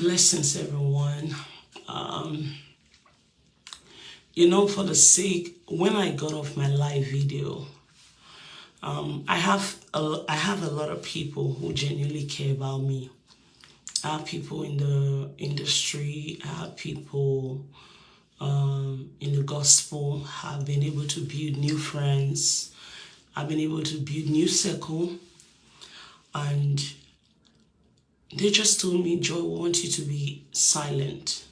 Blessings, everyone. For the sake, when I got off my live video, I have a lot of people who genuinely care about me. I have people in the industry. I have people in the gospel. Have been able to build new friends. I've been able to build new circle, and they just told me, Joy, we want you to be silent.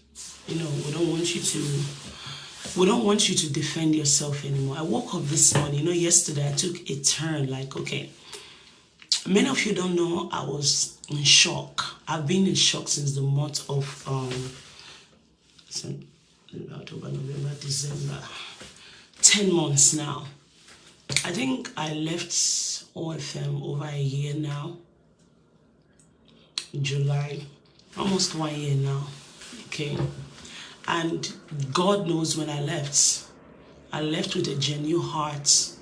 We don't want you to defend yourself anymore. I woke up this morning, yesterday I took a turn, okay, many of you don't know I was in shock. I've been in shock since the month of October, November, December, 10 months now. I think I left OFM over a year now. July, almost 1 year now. Okay. And God knows when I left with a genuine heart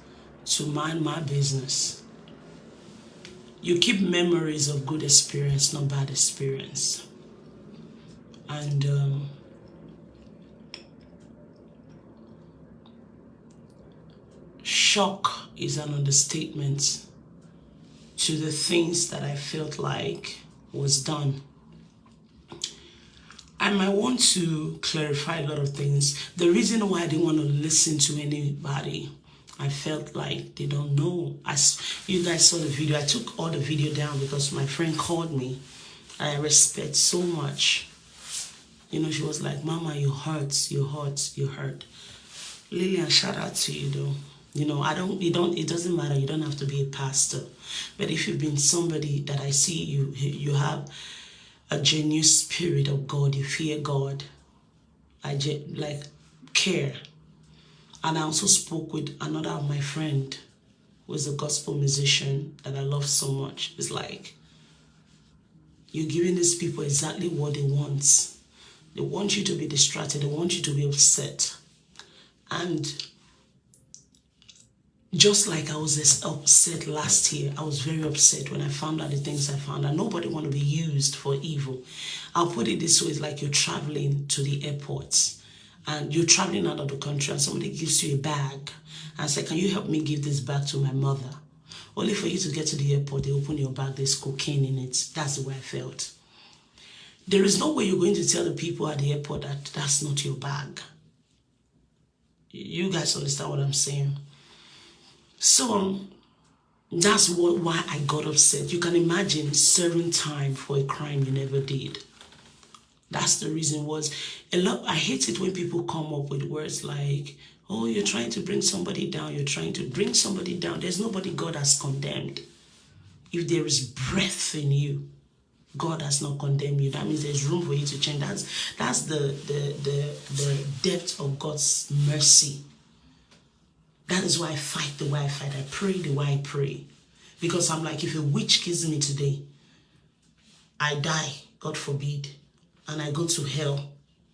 to mind my business. You keep memories of good experience, not bad experience. And shock is an understatement to the things that I felt like was done. I might want to clarify a lot of things. The reason why I didn't want to listen to anybody, I felt like they don't know. As you guys saw the video, I took all the video down because my friend called me. I respect so much. She was like, Mama, you hurt. Lillian, shout out to you though. It doesn't matter. You don't have to be a pastor. But if you've been somebody that I see you have a genuine spirit of God, you fear God, care. And I also spoke with another of my friend who is a gospel musician that I love so much. It's like, you're giving these people exactly what they want. They want you to be distracted. They want you to be upset. And just like I was upset last year, I was very upset when I found out the things I found out. Nobody want to be used for evil. I'll put it this way, it's like you're traveling to the airport and you're traveling out of the country and somebody gives you a bag and say, can you help me give this bag to my mother? Only for you to get to the airport, they open your bag, there's cocaine in it. That's the way I felt. There is no way you're going to tell the people at the airport that that's not your bag. You guys understand what I'm saying? So that's why I got upset. You can imagine serving time for a crime you never did. That's the reason was I hate it when people come up with words like, oh, you're trying to bring somebody down. You're trying to bring somebody down. There's nobody God has condemned. If there is breath in you, God has not condemned you. That means there's room for you to change. That's the depth of God's mercy. That is why I fight the way I fight. I pray the way I pray. Because I'm like, if a witch kills me today, I die, God forbid, and I go to hell.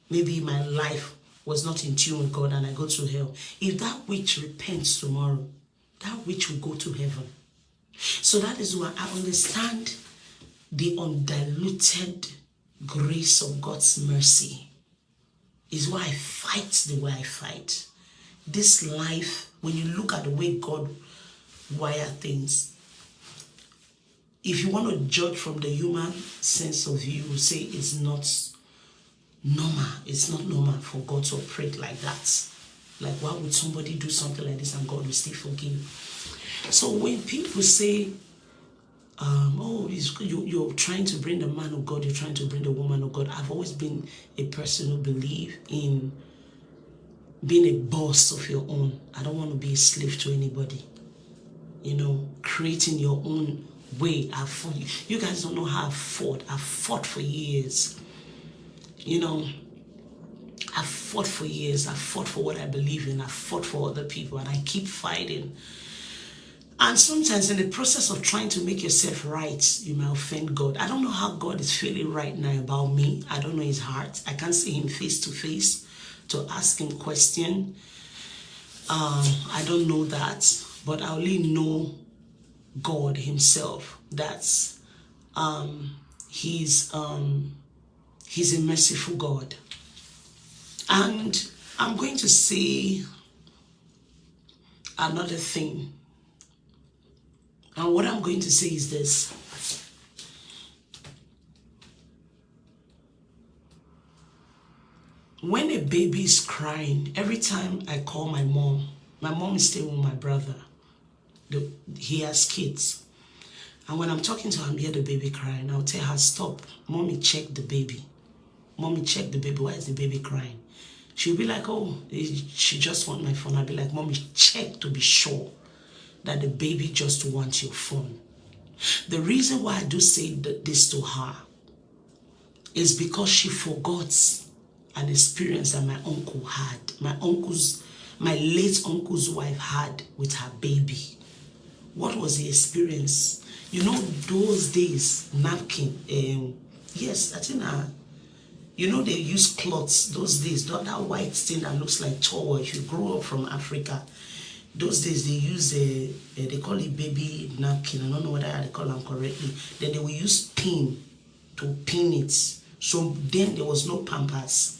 Maybe my life was not in tune with God and I go to hell. If that witch repents tomorrow, that witch will go to heaven. So that is why I understand the undiluted grace of God's mercy. Is why I fight the way I fight. This life, when you look at the way God wired things, if you want to judge from the human sense of view, you will say it's not normal. It's not normal for God to operate like that. Like, why would somebody do something like this and God will still forgive? So when people say, oh, you're trying to bring the man of God, you're trying to bring the woman of God, I've always been a person who believes in being a boss of your own. I don't want to be a slave to anybody. Creating your own way. You guys don't know how I've fought. I've fought for years. I've fought for years. I've fought for what I believe in. I've fought for other people, and I keep fighting. And sometimes in the process of trying to make yourself right, you might offend God. I don't know how God is feeling right now about me. I don't know his heart. I can't see him face to face to ask him question. I don't know that, but I only know God himself. That's he's He's a merciful God. And I'm going to say another thing. And what I'm going to say is this. When a baby is crying, every time I call my mom is staying with my brother. He has kids. And when I'm talking to her, I'm hear the baby crying. I'll tell her, stop. Mommy, check the baby. Mommy, check the baby. Why is the baby crying? She'll be like, oh, she just wants my phone. I'll be like, Mommy, check to be sure that the baby just wants your phone. The reason why I do say this to her is because she forgot an experience that my uncle had. My late uncle's wife had with her baby. What was the experience? You know, those days, napkin, yes, I think, you know, they use cloths those days, that white thing that looks like towel. If you grew up from Africa, those days they use they call it baby napkin. I don't know whether they call them correctly. Then they will use pin to pin it. So then there was no Pampers.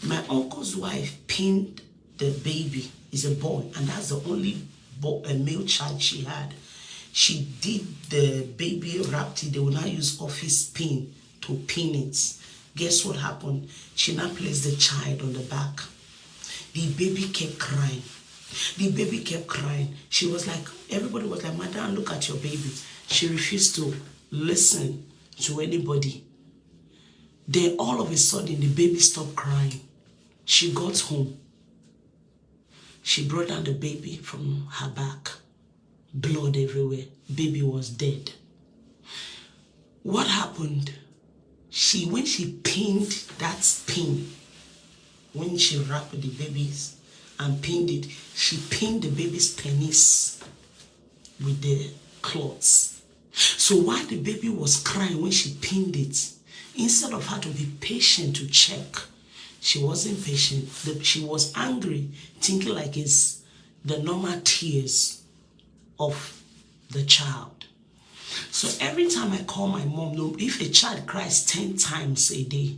My uncle's wife pinned the baby. Is a boy, and that's the only male child she had. She did the baby wrapped it. They will now use office pin to pin it. Guess what happened? She now placed the child on the back. The baby kept crying. The baby kept crying. She was like, everybody was like, Madam, look at your baby. She refused to listen to anybody. Then all of a sudden, the baby stopped crying. She got home. She brought down the baby from her back. Blood everywhere. Baby was dead. What happened? When she pinned that pin, when she wrapped the babies and pinned it, she pinned the baby's penis with the cloths. So while the baby was crying when she pinned it, instead of her to be patient to check, she wasn't patient. She was angry, thinking like it's the normal tears of the child. So every time I call my mom, if a child cries 10 times a day,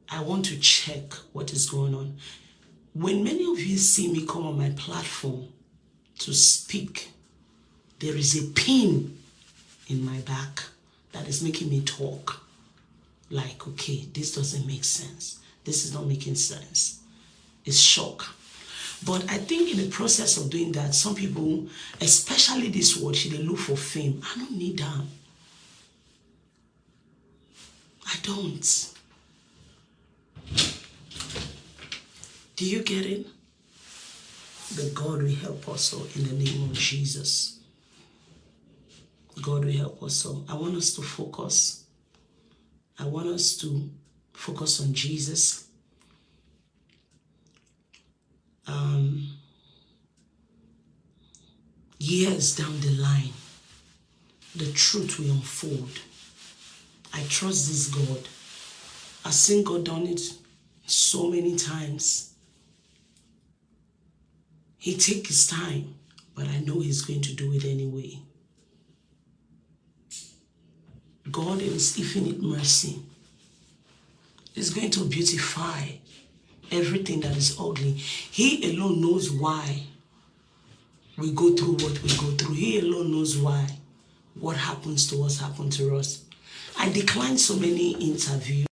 I want to check what is going on. When many of you see me come on my platform to speak, there is a pain in my back that is making me talk. Like, okay, this doesn't make sense. This is not making sense. It's shock. But I think in the process of doing that, some people, especially this world, they look for fame. I don't need that. I don't. Do you get it? But God will help us all in the name of Jesus. God will help us all. I want us to focus. I want us to focus on Jesus. Years down the line, the truth will unfold. I trust this God. I've seen God done it so many times. He takes his time, but I know he's going to do it anyway. God in his infinite mercy is going to beautify everything that is ugly. He alone knows why we go through what we go through. He alone knows why what happens to us happened to us. I declined so many interviews.